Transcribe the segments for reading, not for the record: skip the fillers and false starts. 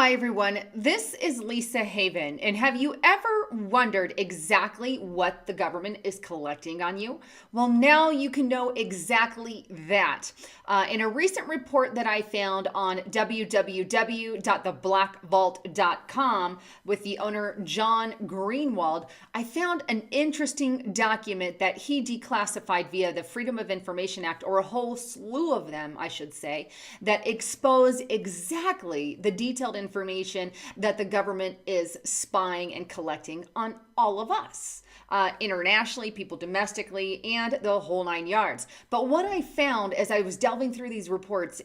Hi everyone, this is Lisa Haven, and have you ever wondered exactly what the government is collecting on you? Well, now you can know exactly that. In a recent report that I found on www.theblackvault.com with the owner John Greenwald, I found an interesting document that he declassified via the Freedom of Information Act, or a whole slew of them, I should say, that expose exactly the detailed information that the government is spying and collecting on all of us. Internationally, people domestically, and the whole nine yards. But what I found as I was delving through these reports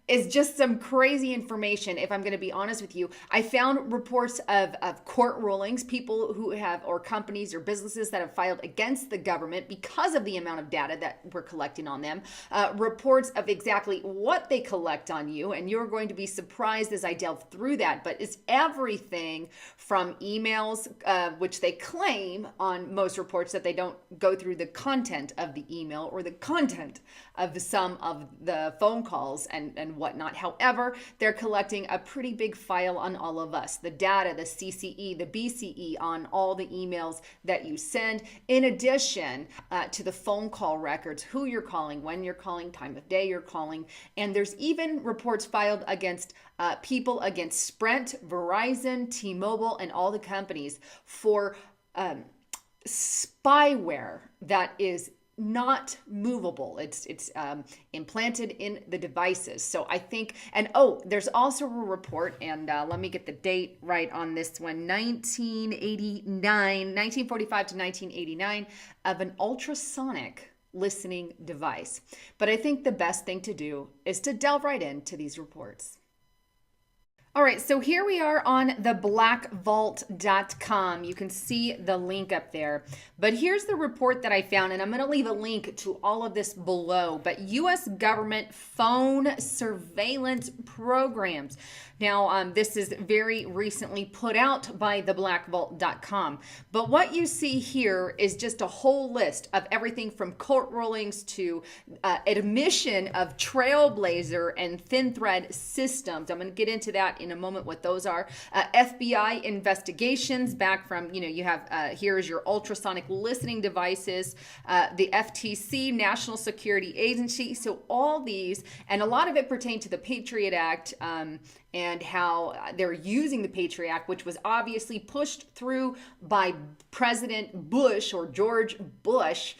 is just some crazy information. If I'm going to be honest with you, I found reports of court rulings, people who have, or companies or businesses that have filed against the government because of the amount of data that we're collecting on them, reports of exactly what they collect on you. And you're going to be surprised as I delve through that. But it's everything from emails, which they claim on most reports that they don't go through the content of the email or the content of some of the phone calls and whatnot. However, they're collecting a pretty big file on all of us, the data, the CCE, the BCE on all the emails that you send, in addition to the phone call records, who you're calling, when you're calling, time of day you're calling. And there's even reports filed against people against Sprint, Verizon, T-Mobile, and all the companies for spyware that is not movable. It's implanted in the devices. So I think, and there's also a report, and let me get the date right on this one, 1945 to 1989, of an ultrasonic listening device. But I think the best thing to do is to delve right into these reports. All right, so here we are on theblackvault.com. You can see the link up there. But here's the report that I found, and I'm going to leave a link to all of this below. But U.S. government phone surveillance programs. Now, this is very recently put out by theblackvault.com. But what you see here is just a whole list of everything from court rulings to admission of Trailblazer and Thin Thread systems. I'm going to get into that in a moment what those are. FBI investigations back from, you have, here's your ultrasonic listening devices, the FTC, National Security Agency. So all these, and a lot of it pertain to the Patriot Act, and how they're using the Patriot Act, which was obviously pushed through by President Bush, or George Bush,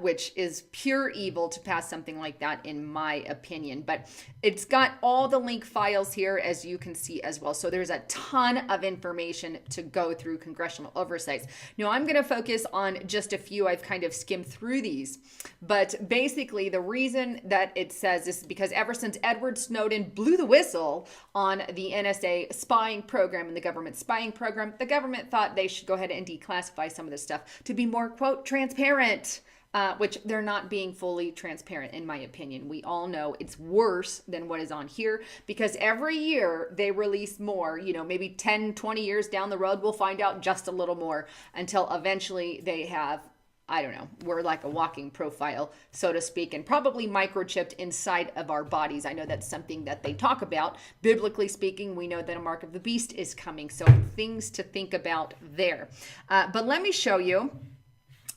which is pure evil to pass something like that, in my opinion. But it's got all the link files here, as you can see as well. So there's a ton of information to go through congressional oversights. Now, I'm going to focus on just a few. I've kind of skimmed through these. But basically, the reason that it says this is because ever since Edward Snowden blew the whistle on the NSA spying program and the government spying program, the government thought they should go ahead and declassify some of this stuff to be more, quote, transparent, which they're not being fully transparent, in my opinion. We all know it's worse than what is on here, because every year they release more, maybe 10, 20 years down the road, we'll find out just a little more, until eventually they have, I don't know, we're like a walking profile, so to speak, and probably microchipped inside of our bodies. I know that's something that they talk about. Biblically speaking, we know that a mark of the beast is coming, so things to think about there. But let me show you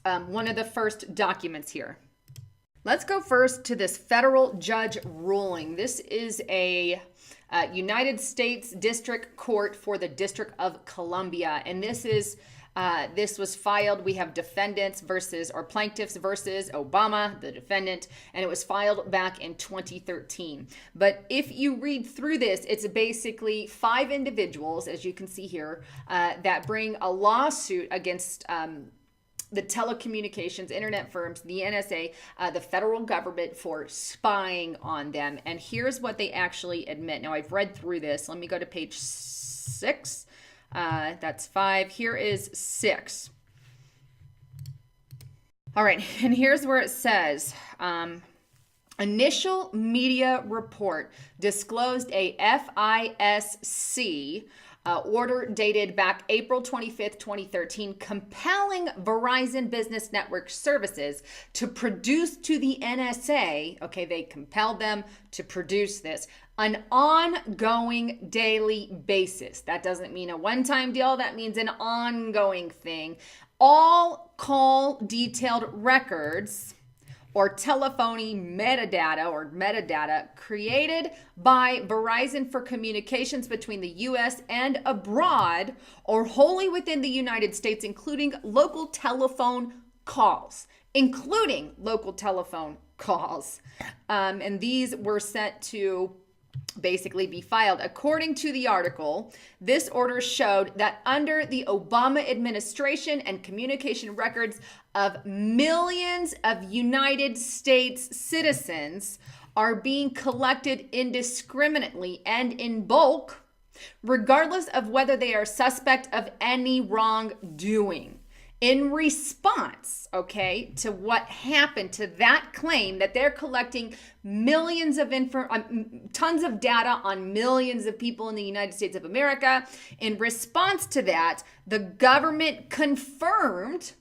one of the first documents here. Let's go first to this federal judge ruling. This is a United States District Court for the District of Columbia, and this was filed. We have defendants versus, or plaintiffs versus Obama, the defendant, and it was filed back in 2013. But if you read through this, it's basically 5 individuals, as you can see here, that bring a lawsuit against the telecommunications, internet firms, the NSA, the federal government, for spying on them. And here's what they actually admit. Now, I've read through this. Let me go to page 6. That's 5. Here is 6. All right, and here's where it says, initial media report disclosed a FISC order dated back April 25th, 2013, compelling Verizon Business Network Services to produce to the NSA, okay, they compelled them to produce this, an ongoing daily basis. That doesn't mean a one-time deal, that means an ongoing thing. All call detailed records or telephony metadata created by Verizon for communications between the U.S. and abroad or wholly within the United States, including local telephone calls. And these were sent to basically be filed. According to the article, this order showed that under the Obama administration and communication records of millions of United States citizens are being collected indiscriminately and in bulk, regardless of whether they are suspect of any wrongdoing. In response, okay, to what happened to that claim that they're collecting millions of tons of data on millions of people in the United States of America, in response to that, the government confirmed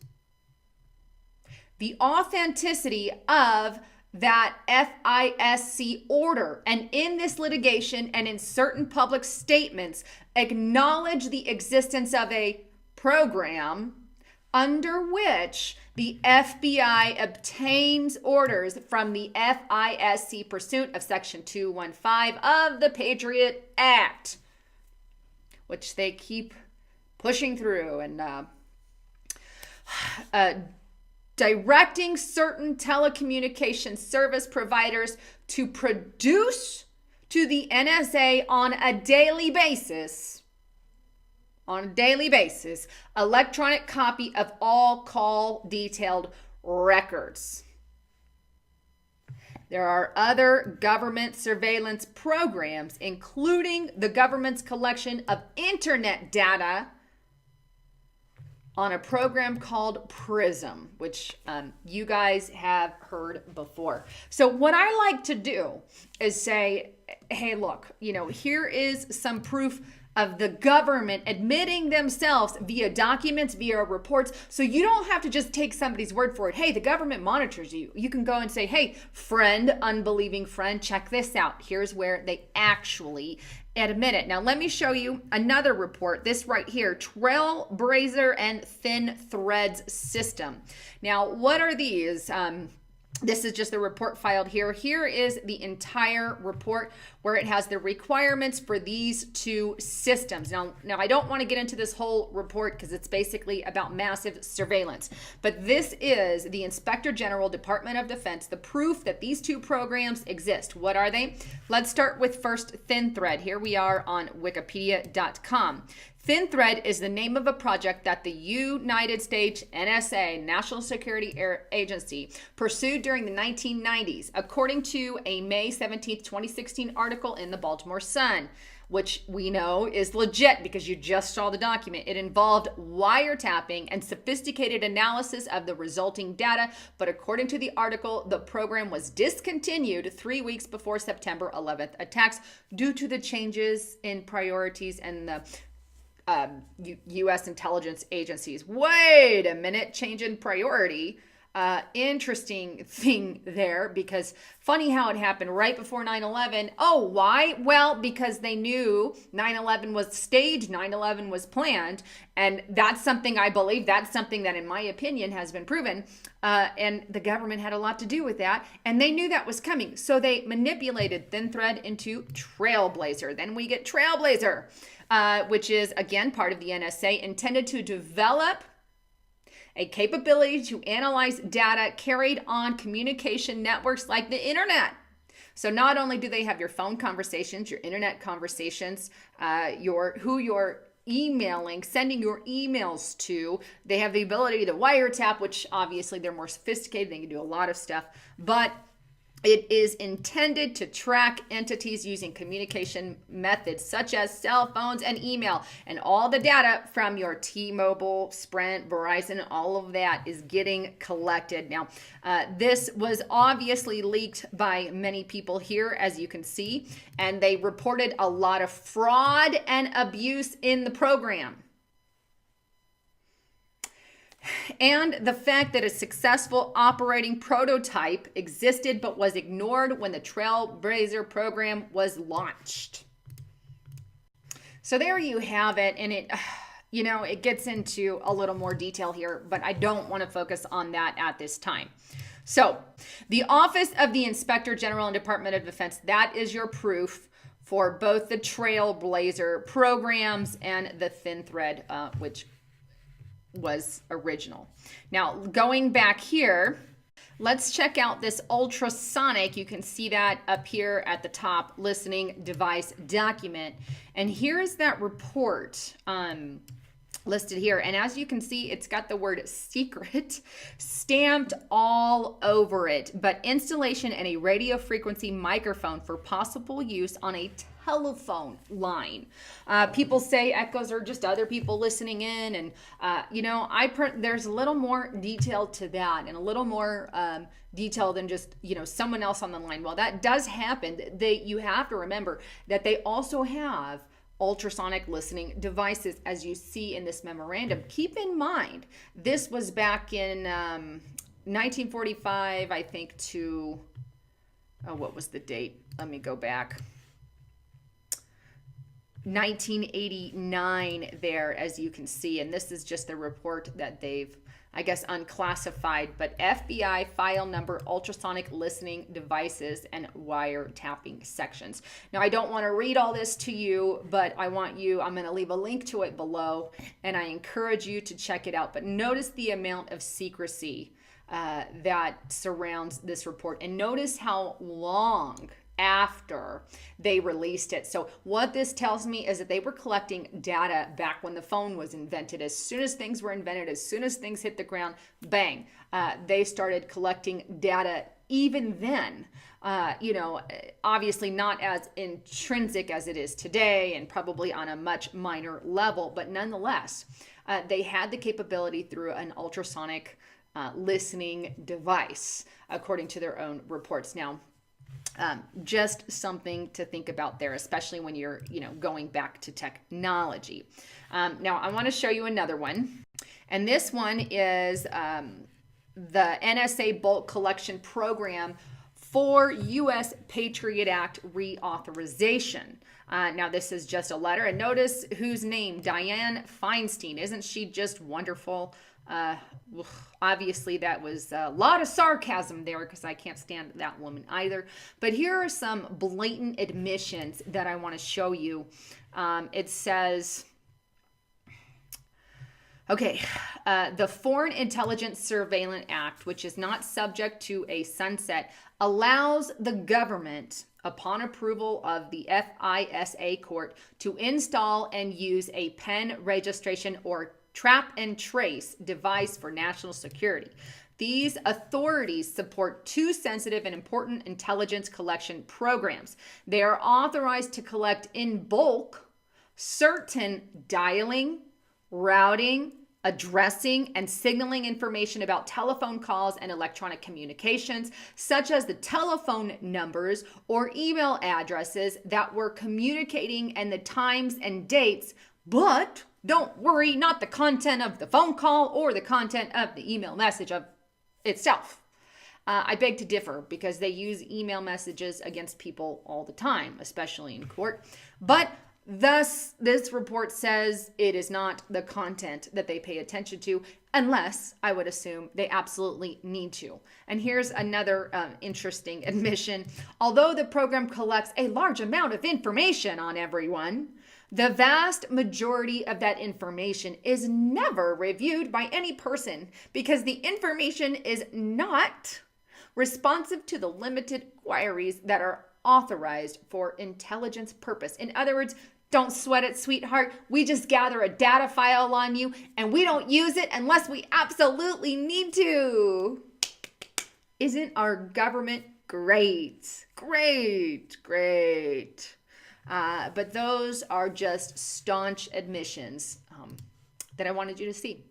the authenticity of that FISC order, and in this litigation and in certain public statements acknowledge the existence of a program under which the FBI obtains orders from the FISC pursuit of Section 215 of the Patriot Act, which they keep pushing through and directing certain telecommunications service providers to produce to the NSA on a daily basis, electronic copy of all call detailed records. There are other government surveillance programs, including the government's collection of internet data on a program called PRISM, which you guys have heard before. So what I like to do is say, hey, look, here is some proof of the government admitting themselves via documents, via reports. So you don't have to just take somebody's word for it. Hey, the government monitors you. You can go and say, hey, friend, unbelieving friend, check this out. Here's where they actually admit it. Now, let me show you another report. This right here, Trailblazer and Thin Threads System. Now, what are these? This is just the report filed here. Here is the entire report where it has the requirements for these two systems. Now I don't want to get into this whole report because it's basically about massive surveillance. But this is the Inspector General, Department of Defense, the proof that these two programs exist. What are they? Let's start with first Thin Thread. Here we are on wikipedia.com. Thin Thread is the name of a project that the United States NSA, National Security Agency, pursued during the 1990s, according to a May 17, 2016 article in the Baltimore Sun, which we know is legit because you just saw the document. It involved wiretapping and sophisticated analysis of the resulting data, but according to the article, the program was discontinued 3 weeks before September 11th attacks due to the changes in priorities and the U.S. intelligence agencies. Wait a minute, change in priority. Interesting thing there, because funny how it happened right before 9/11. Oh, why? Well, because they knew 9/11 was staged, 9/11 was planned, and that's something I believe, that's something that in my opinion has been proven, and the government had a lot to do with that, and they knew that was coming, so they manipulated Thin Thread into Trailblazer. Then we get Trailblazer, which is, again, part of the NSA, intended to develop a capability to analyze data carried on communication networks like the internet. So not only do they have your phone conversations, your internet conversations, who you're emailing, sending your emails to, they have the ability to wiretap, which obviously they're more sophisticated, they can do a lot of stuff, but It is intended to track entities using communication methods such as cell phones and email, and all the data from your T-Mobile, Sprint, Verizon, all of that is getting collected. Now, this was obviously leaked by many people here, as you can see, and they reported a lot of fraud and abuse in the program. And the fact that a successful operating prototype existed but was ignored when the Trailblazer program was launched. So there you have it. And it gets into a little more detail here, but I don't want to focus on that at this time. So the Office of the Inspector General and Department of Defense, that is your proof for both the Trailblazer programs and the Thin Thread, which was original. Now, going back here, let's check out this ultrasonic. You can see that up here at the top, listening device document. And here's that report listed here. And as you can see, it's got the word secret stamped all over it. But installation and a radio frequency microphone for possible use on a telephone line. People say echoes are just other people listening in, and there's a little more detail to that, and a little more detail than just someone else on the line. Well, that does happen. You have to remember that they also have ultrasonic listening devices, as you see in this memorandum. Keep in mind, this was back in 1945, I think, to what was the date? Let me go back. 1989 there, as you can see, and this is just the report that they've, I guess, unclassified, but FBI file number, ultrasonic listening devices and wiretapping sections. Now, I don't want to read all this to you, but I'm going to leave a link to it below, and I encourage you to check it out. But notice the amount of secrecy that surrounds this report, and notice how long after they released it. So what this tells me is that they were collecting data back when the phone was invented. As soon as things were invented, as soon as things hit the ground, bang, they started collecting data. Even then, obviously not as intrinsic as it is today, and probably on a much minor level, but nonetheless, they had the capability through an ultrasonic listening device, according to their own reports. Now, just something to think about there, especially when you're, going back to technology. Now, I want to show you another one. And this one is the NSA bulk collection program for U.S. Patriot Act reauthorization. Now, this is just a letter. And notice whose name, Dianne Feinstein. Isn't she just wonderful? Obviously that was a lot of sarcasm there, because I can't stand that woman either. But here are some blatant admissions that I want to show you. It says, the Foreign Intelligence Surveillance Act, which is not subject to a sunset, allows the government, upon approval of the FISA court, to install and use a pen registration or trap and trace device for national security. These authorities support two sensitive and important intelligence collection programs. They are authorized to collect in bulk certain dialing, routing, addressing, and signaling information about telephone calls and electronic communications, such as the telephone numbers or email addresses that were communicating and the times and dates, but don't worry, not the content of the phone call or the content of the email message of itself. I beg to differ, because they use email messages against people all the time, especially in court. But thus, this report says it is not the content that they pay attention to, unless, I would assume, they absolutely need to. And here's another interesting admission. Although the program collects a large amount of information on everyone, the vast majority of that information is never reviewed by any person, because the information is not responsive to the limited queries that are authorized for intelligence purpose. In other words, don't sweat it, sweetheart. We just gather a data file on you, and we don't use it unless we absolutely need to. Isn't our government Great, great, great. But those are just staunch admissions that I wanted you to see.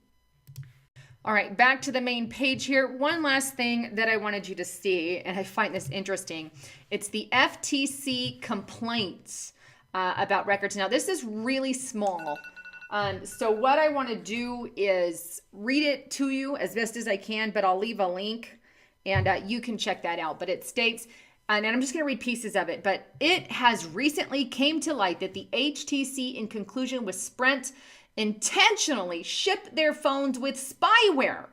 All right, back to the main page here. One last thing that I wanted you to see, and I find this interesting. It's the FTC complaints about records. Now, this is really small. So what I want to do is read it to you as best as I can, but I'll leave a link and you can check that out. But it states, and I'm just going to read pieces of it, but it has recently came to light that the HTC, in conclusion with Sprint, intentionally shipped their phones with spyware.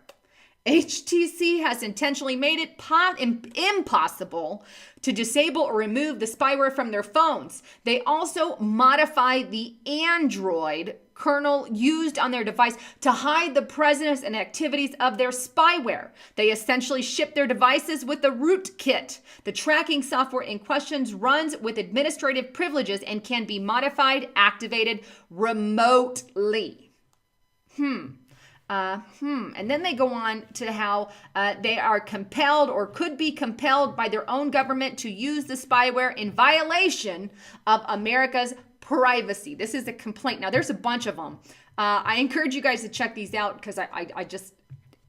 HTC has intentionally made it impossible to disable or remove the spyware from their phones. They also modify the Android kernel used on their device to hide the presence and activities of their spyware. They essentially ship their devices with the rootkit. The tracking software in question runs with administrative privileges and can be modified, activated remotely. And then they go on to how they are compelled or could be compelled by their own government to use the spyware in violation of America's privacy. This is a complaint. Now, there's a bunch of them. I encourage you guys to check these out because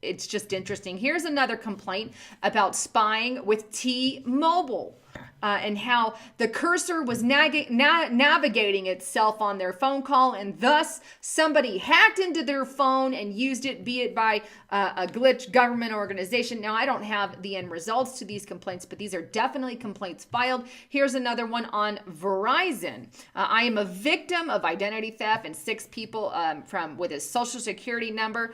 it's just interesting. Here's another complaint about spying with T-Mobile. And how the cursor was navigating itself on their phone call, and thus somebody hacked into their phone and used it, be it by a glitch government organization. Now, I don't have the end results to these complaints, but these are definitely complaints filed. Here's another one on Verizon. I am a victim of identity theft, and 6 people with his social security number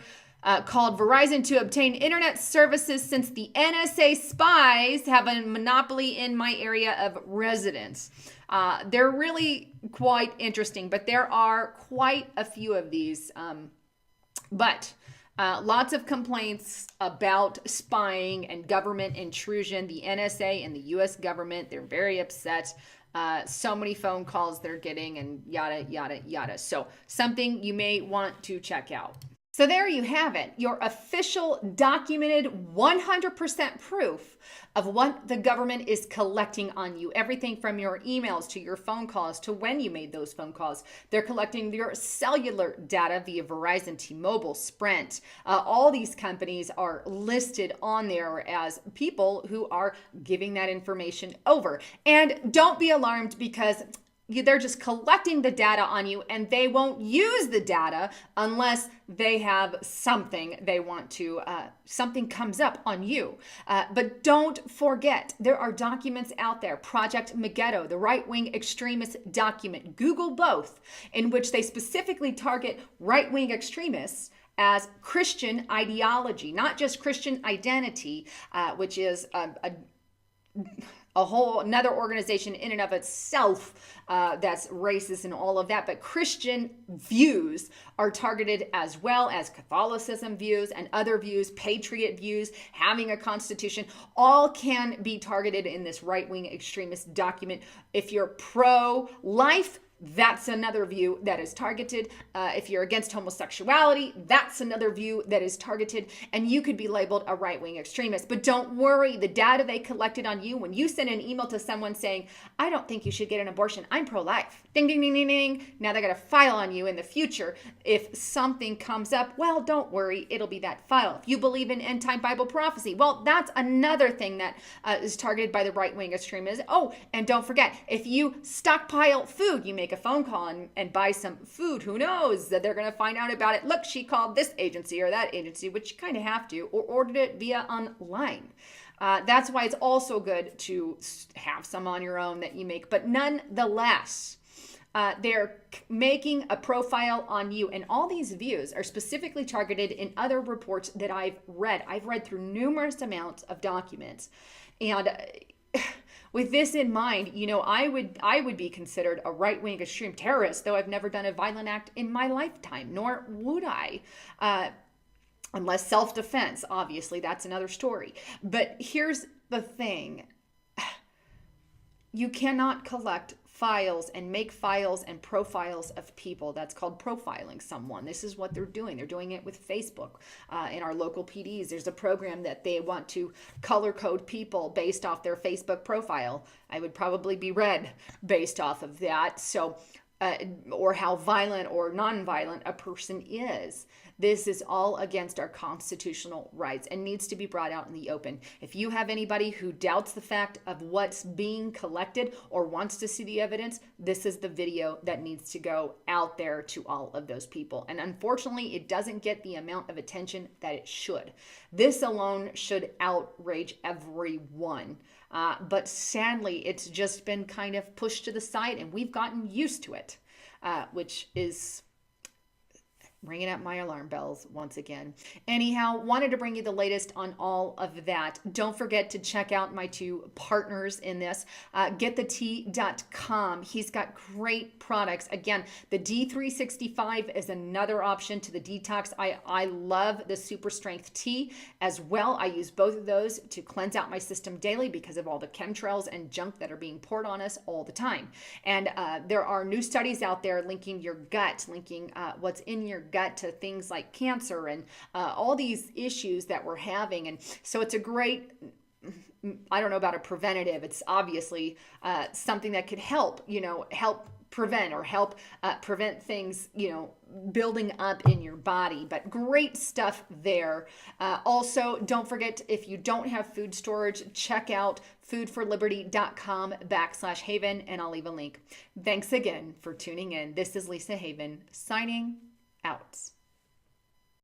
called Verizon to obtain internet services since the NSA spies have a monopoly in my area of residence. They're really quite interesting, but there are quite a few of these. But lots of complaints about spying and government intrusion. The NSA and the U.S. government, they're very upset. So many phone calls they're getting and yada, yada, yada. So something you may want to check out. So there you have it, your official documented 100% proof of what the government is collecting on you. Everything from your emails to your phone calls to when you made those phone calls. They're collecting your cellular data via Verizon, T-Mobile, Sprint. All these companies are listed on there as people who are giving that information over. And don't be alarmed because they're just collecting the data on you, and they won't use the data unless they have something they want to, something comes up on you. But don't forget, there are documents out there. Project Megiddo, the right-wing extremist document. Google both, in which they specifically target right-wing extremists as Christian ideology, not just Christian identity, which is a whole another organization in and of itself that's racist and all of that. But Christian views are targeted as well as Catholicism views and other views, patriot views, having a constitution, all can be targeted in this right-wing extremist document. If you're pro-life, that's another view that is targeted. If you're against homosexuality, that's another view that is targeted. And you could be labeled a right-wing extremist. But don't worry, the data they collected on you, when you send an email to someone saying, I don't think you should get an abortion, I'm pro-life. Ding, ding, ding, ding, ding. Now they're going to file on you in the future. If something comes up, well, don't worry, it'll be that file. If you believe in end-time Bible prophecy, well, that's another thing that is targeted by the right-wing extremists. Oh, and don't forget, if you stockpile food, you make a phone call and buy some food, who knows that they're going to find out about it. Look, she called this agency or that agency, which you kind of have to, or ordered it via online. That's why it's also good to have some on your own that you make. But nonetheless, they're making a profile on you. And all these views are specifically targeted in other reports that I've read. I've read through numerous amounts of documents. And with this in mind, you know, I would be considered a right-wing extreme terrorist, though I've never done a violent act in my lifetime, nor would I, unless self-defense. Obviously, that's another story. But here's the thing. You cannot collect files and make files and profiles of people. That's called profiling someone. This is what they're doing. They're doing it with Facebook. In our local PDs, there's a program that they want to color code people based off their Facebook profile. I would probably be red based off of that. So, or how violent or non-violent a person is. This is all against our constitutional rights and needs to be brought out in the open. If you have anybody who doubts the fact of what's being collected or wants to see the evidence, this is the video that needs to go out there to all of those people. And unfortunately, it doesn't get the amount of attention that it should. This alone should outrage everyone. But sadly, it's just been kind of pushed to the side and we've gotten used to it, which is ringing up my alarm bells once again. Anyhow, wanted to bring you the latest on all of that. Don't forget to check out my two partners in this. GetTheT.com. He's got great products. Again, the D365 is another option to the detox. I love the Super Strength Tea as well. I use both of those to cleanse out my system daily because of all the chemtrails and junk that are being poured on us all the time. And there are new studies out there linking your gut, linking what's in your gut to things like cancer and all these issues that we're having. And so it's a great, I don't know about a preventative. It's obviously something that could help, help prevent or help prevent things, building up in your body. But great stuff there. Also, don't forget, if you don't have food storage, check out foodforliberty.com/Haven, and I'll leave a link. Thanks again for tuning in. This is Lisa Haven signing out.